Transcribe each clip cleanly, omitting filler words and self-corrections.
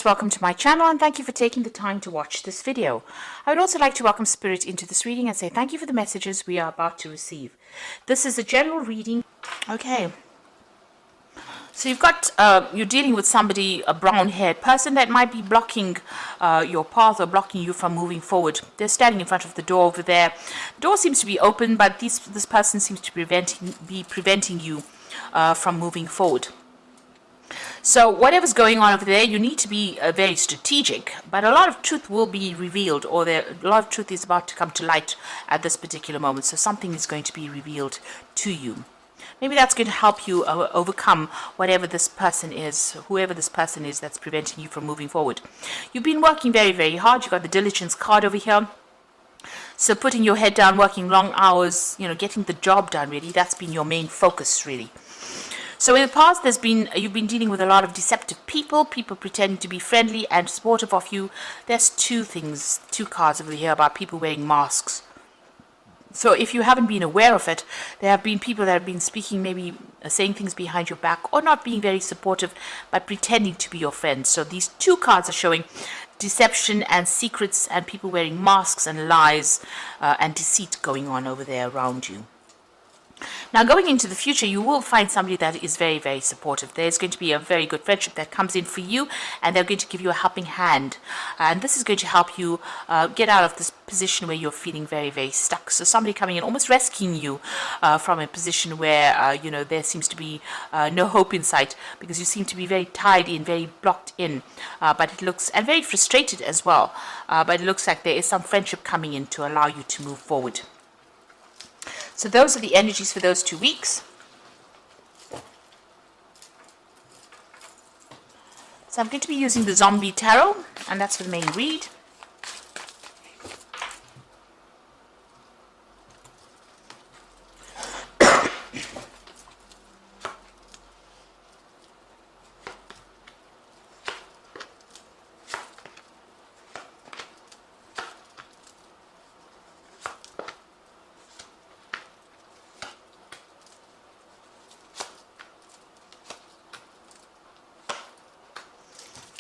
Welcome to my channel and thank you for taking the time to watch this video. I would also like to welcome Spirit into this reading and say thank you for the messages we are about to receive. This is a general reading. Okay. So you've got, you're dealing with somebody, a brown-haired person that might be blocking your path or blocking you from moving forward. They're standing in front of the door over there. The door seems to be open, but this person seems to be preventing you from moving forward. So whatever's going on over there, you need to be very strategic, but a lot of truth will be revealed, or a lot of truth is about to come to light at this particular moment. So something is going to be revealed to you. Maybe that's going to help you overcome whatever this person is, whoever this person is that's preventing you from moving forward. You've been working very, very hard. You've got the diligence card over here. So putting your head down, working long hours, getting the job done, really, that's been your main focus, really. So in the past, you've been dealing with a lot of deceptive people pretending to be friendly and supportive of you. There's two cards over here about people wearing masks. So if you haven't been aware of it, there have been people that have been speaking, maybe saying things behind your back, or not being very supportive, but pretending to be your friends. So these two cards are showing deception and secrets and people wearing masks and lies and deceit going on over there around you. Now, going into the future, you will find somebody that is very, very supportive. There's going to be a very good friendship that comes in for you, and they're going to give you a helping hand. And this is going to help you get out of this position where you're feeling very, very stuck. So somebody coming in, almost rescuing you from a position where, there seems to be no hope in sight, because you seem to be very tied in, very blocked in. But it looks, and very frustrated as well. But it looks like there is some friendship coming in to allow you to move forward. So those are the energies for those 2 weeks. So I'm going to be using the Zombie Tarot, and that's for the main read.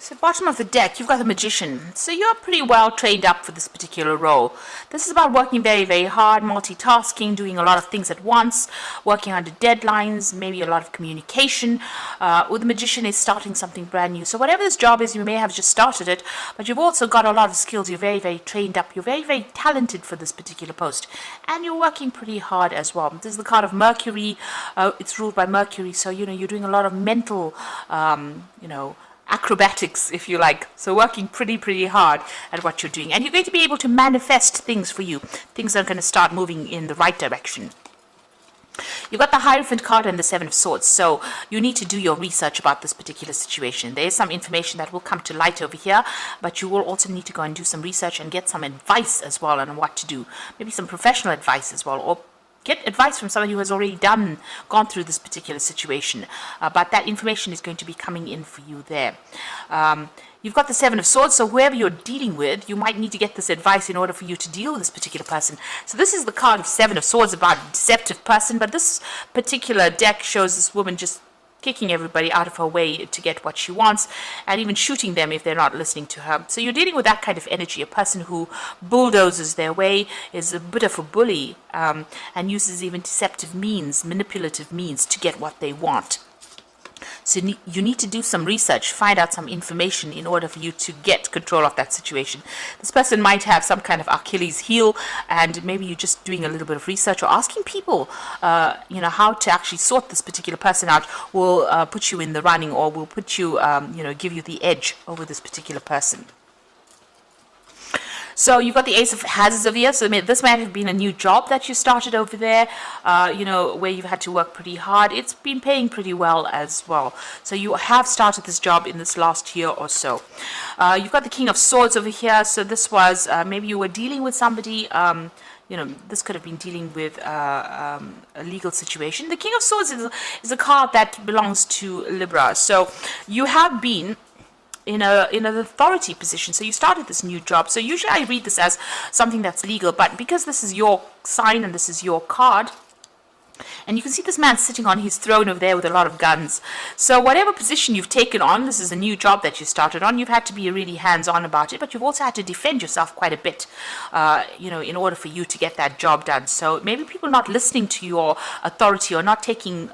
So bottom of the deck, you've got the Magician. So you're pretty well trained up for this particular role. This is about working very, very hard, multitasking, doing a lot of things at once, working under deadlines, maybe a lot of communication. Or the Magician is starting something brand new. So whatever this job is, you may have just started it, but you've also got a lot of skills. You're very, very trained up. You're very, very talented for this particular post. And you're working pretty hard as well. This is the card of Mercury. It's ruled by Mercury. So, you're doing a lot of mental, acrobatics, if you like. So working pretty hard at what you're doing. And you're going to be able to manifest things for you. Things are going to start moving in the right direction. You've got the Hierophant card and the Seven of Swords. So you need to do your research about this particular situation. There is some information that will come to light over here, but you will also need to go and do some research and get some advice as well on what to do. Maybe some professional advice as well, or get advice from somebody who has already gone through this particular situation. But that information is going to be coming in for you there. You've got the Seven of Swords, so whoever you're dealing with, you might need to get this advice in order for you to deal with this particular person. So this is the card of Seven of Swords about a deceptive person, but this particular deck shows this woman just kicking everybody out of her way to get what she wants, and even shooting them if they're not listening to her. So you're dealing with that kind of energy, a person who bulldozes their way, is a bit of a bully, and uses even deceptive means, manipulative means to get what they want. So you need to do some research, find out some information in order for you to get control of that situation. This person might have some kind of Achilles heel, and maybe you're just doing a little bit of research or asking people, how to actually sort this particular person out will put you in the running, or will put you, give you the edge over this particular person. So you've got the Ace of Hazards over here. So this might have been a new job that you started over there, where you've had to work pretty hard. It's been paying pretty well as well. So you have started this job in this last year or so. You've got the King of Swords over here. So this was, maybe you were dealing with somebody, this could have been dealing with a legal situation. The King of Swords is a card that belongs to Libra. So you have been in an authority position. So you started this new job. So usually I read this as something that's legal, but because this is your sign and this is your card, And you can see this man sitting on his throne over there with a lot of guns. So whatever position you've taken on, this is a new job that you started on, you've had to be really hands-on about it, but you've also had to defend yourself quite a bit, in order for you to get that job done. So maybe people not listening to your authority or not taking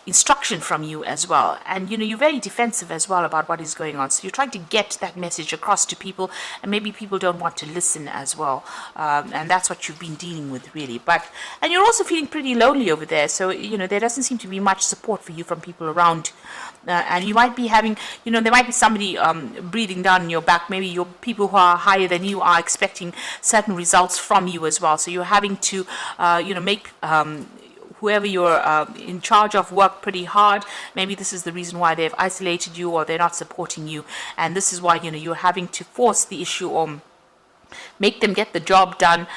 instruction from you as well, and you're very defensive as well about what is going on, so you're trying to get that message across to people, and maybe people don't want to listen as well, and that's what you've been dealing with really. And you're also feeling pretty lonely over there, so there doesn't seem to be much support for you from people around, and you might be having, there might be somebody breathing down your back. Maybe your people who are higher than you are expecting certain results from you as well, so you're having to make whoever you're in charge of work pretty hard. Maybe this is the reason why they've isolated you, or they're not supporting you, and this is why you're having to force the issue or make them get the job done,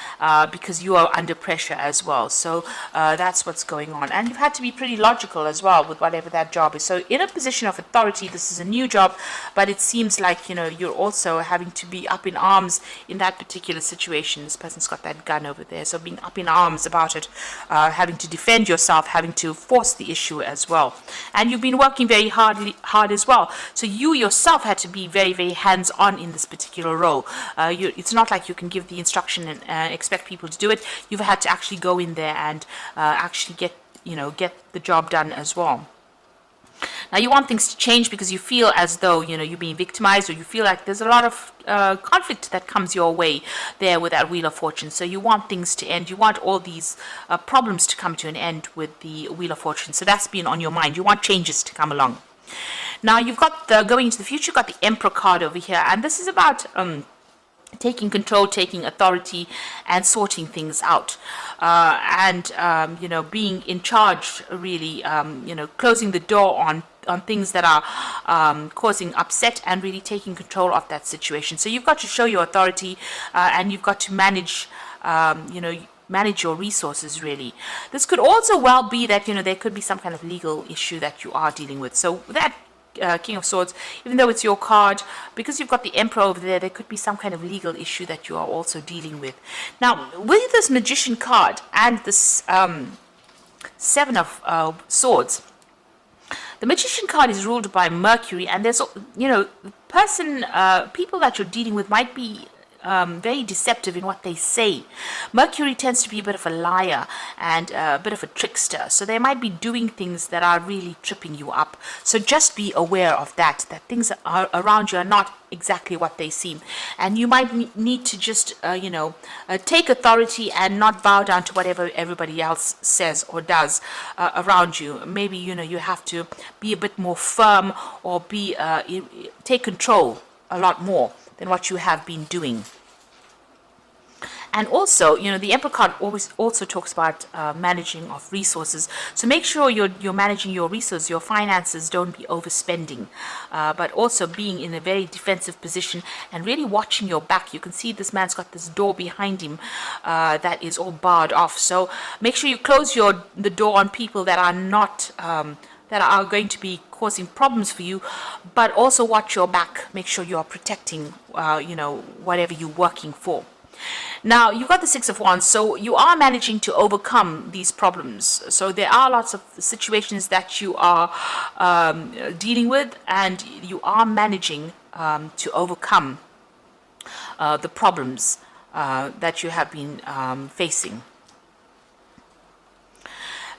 because you are under pressure as well. So that's what's going on, and you've had to be pretty logical as well with whatever that job is. So in a position of authority, this is a new job, but it seems like you're also having to be up in arms in that particular situation. This person's got that gun over there, so being up in arms about it, having to defend yourself, having to force the issue as well. And you've been working very hard as well, so you yourself had to be very, very hands-on in this particular role. It's not like you can give the instruction and expect people to do it. You've had to actually go in there and actually get the job done as well. Now you want things to change because you feel as though you're being victimized, or you feel like there's a lot of conflict that comes your way there with that Wheel of Fortune. So you want things to end. You want all these problems to come to an end with the Wheel of Fortune. So that's been on your mind. You want changes to come along. Now you've got going into the future. You've got the Emperor card over here, and this is about taking control, taking authority, and sorting things out, and being in charge, really, closing the door on things that are causing upset, and really taking control of that situation. So you've got to show your authority, and you've got to manage manage your resources, really. This could also well be that there could be some kind of legal issue that you are dealing with. So that King of Swords, even though it's your card, because you've got the Emperor over there, there could be some kind of legal issue that you are also dealing with. Now, with this Magician card and this Seven of Swords, the Magician card is ruled by Mercury, and there's, people that you're dealing with might be very deceptive in what they say. Mercury tends to be a bit of a liar and a bit of a trickster, so they might be doing things that are really tripping you up. So just be aware of that things are around you are not exactly what they seem, and you might need to just take authority and not bow down to whatever everybody else says or does around you. Maybe you have to be a bit more firm, or take control a lot more than what you have been doing. And also, the Emperor card always also talks about managing of resources. So make sure you're managing your resources, your finances. Don't be overspending, but also being in a very defensive position and really watching your back. You can see this man's got this door behind him that is all barred off. So make sure you close the door on people that are not that are going to be causing problems for you, but also watch your back. Make sure you are protecting, whatever you're working for. Now, you've got the Six of Wands, so you are managing to overcome these problems. So there are lots of situations that you are dealing with, and you are managing to overcome the problems that you have been facing.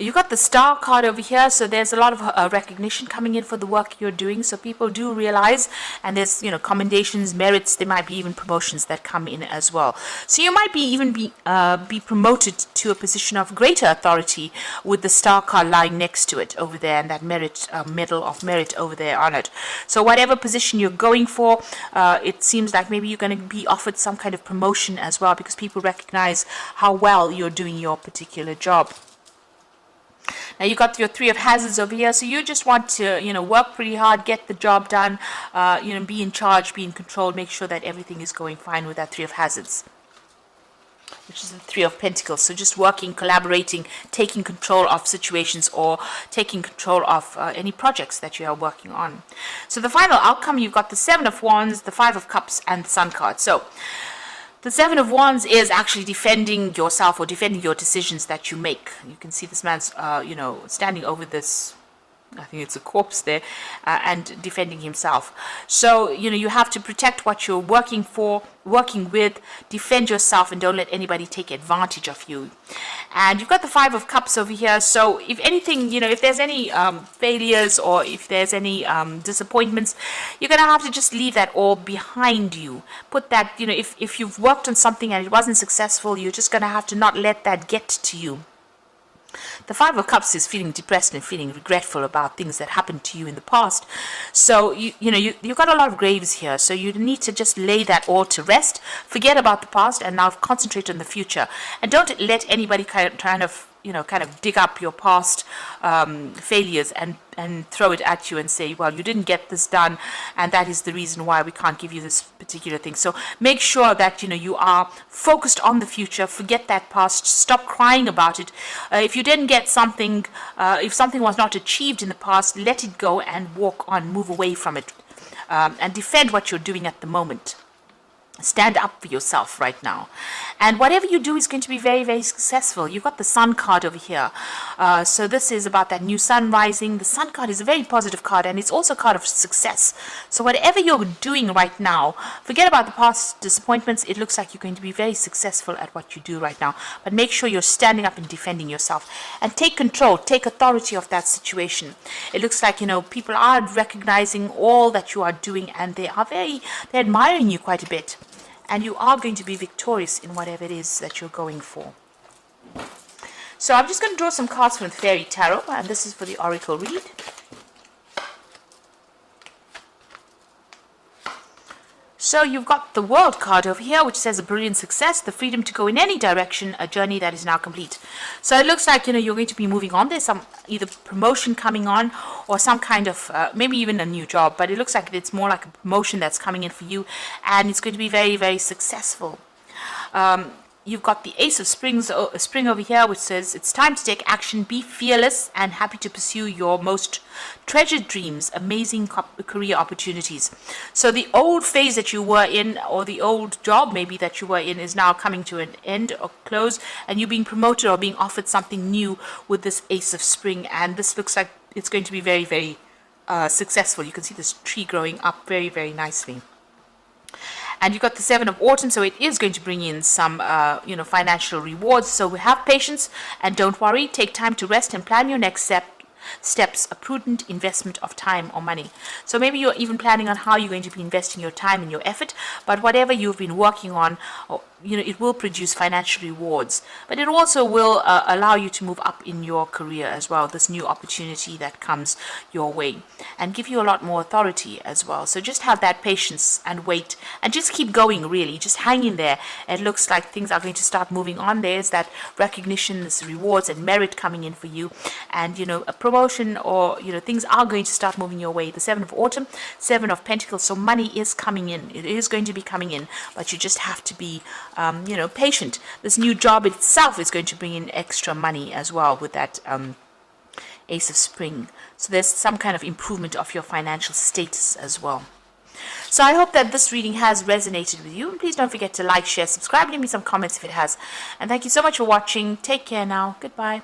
You've got the Star card over here, so there's a lot of recognition coming in for the work you're doing. So people do realize, and there's commendations, merits. There might be even promotions that come in as well. So you might be promoted to a position of greater authority with the Star card lying next to it over there, and that medal of merit over there on it. So whatever position you're going for, it seems like maybe you're going to be offered some kind of promotion as well, because people recognize how well you're doing your particular job. Now you got your Three of Hazards over here, so you just want to, work pretty hard, get the job done, be in charge, be in control, make sure that everything is going fine with that Three of Hazards, which is the Three of Pentacles. So just working, collaborating, taking control of situations, or taking control of any projects that you are working on. So the final outcome, you've got the Seven of Wands, the Five of Cups, and the Sun card. So The Seven of Wands is actually defending yourself or defending your decisions that you make. You can see this man's, standing over this, I think it's a corpse there, and defending himself. So, you have to protect what you're working with, defend yourself, and don't let anybody take advantage of you. And you've got the Five of Cups over here. So if anything, if there's any failures or if there's any disappointments, you're going to have to just leave that all behind you. Put that, if you've worked on something and it wasn't successful, you're just going to have to not let that get to you. The Five of Cups is feeling depressed and feeling regretful about things that happened to you in the past. So, you've got a lot of graves here. So you need to just lay that all to rest. Forget about the past and now concentrate on the future. And don't let anybody kind of dig up your past failures and throw it at you and say, well, you didn't get this done, and that is the reason why we can't give you this particular thing. So make sure that you are focused on the future. Forget that past. Stop crying about it. If you didn't get something, if something was not achieved in the past, let it go and walk on, move away from it, and defend what you're doing at the moment. Stand up for yourself right now. And whatever you do is going to be very, very successful. You've got the Sun card over here. So this is about that new sun rising. The Sun card is a very positive card, and it's also a card of success. So whatever you're doing right now, forget about the past disappointments. It looks like you're going to be very successful at what you do right now. But make sure you're standing up and defending yourself. And take control, take authority of that situation. It looks like, people are recognizing all that you are doing, and they're admiring you quite a bit. And you are going to be victorious in whatever it is that you're going for. So I'm just going to draw some cards from the Fairy Tarot, and this is for the Oracle read. So you've got the World card over here, which says a brilliant success, the freedom to go in any direction, a journey that is now complete. So it looks like, you're going to be moving on. There's some either promotion coming on or some kind of, maybe even a new job. But it looks like it's more like a promotion that's coming in for you. And it's going to be very, very successful. You've got the Ace of Spring over here, which says it's time to take action, be fearless, and happy to pursue your most treasured dreams, amazing career opportunities. So the old phase that you were in, or the old job maybe that you were in, is now coming to an end or close, and you're being promoted or being offered something new with this Ace of Spring. And this looks like it's going to be very, very successful. You can see this tree growing up very, very nicely. And you've got the Seven of Autumn, so it is going to bring in some, financial rewards. So have patience and don't worry. Take time to rest and plan your next steps, a prudent investment of time or money. So maybe you're even planning on how you're going to be investing your time and your effort, but whatever you've been working on, it will produce financial rewards, but it also will allow you to move up in your career as well, this new opportunity that comes your way, and give you a lot more authority as well. So just have that patience and wait, and just keep going, really. Just hang in there. It looks like things are going to start moving on. There's that recognition, this rewards and merit coming in for you, and a promotion, or things are going to start moving your way. The Seven of Autumn, Seven of Pentacles, so money is coming in. It is going to be coming in, but you just have to be patient. This new job itself is going to bring in extra money as well with that Ace of Spring. So there's some kind of improvement of your financial status as well. So I hope that this reading has resonated with you. And please don't forget to like, share, subscribe, leave me some comments if it has. And thank you so much for watching. Take care now. Goodbye.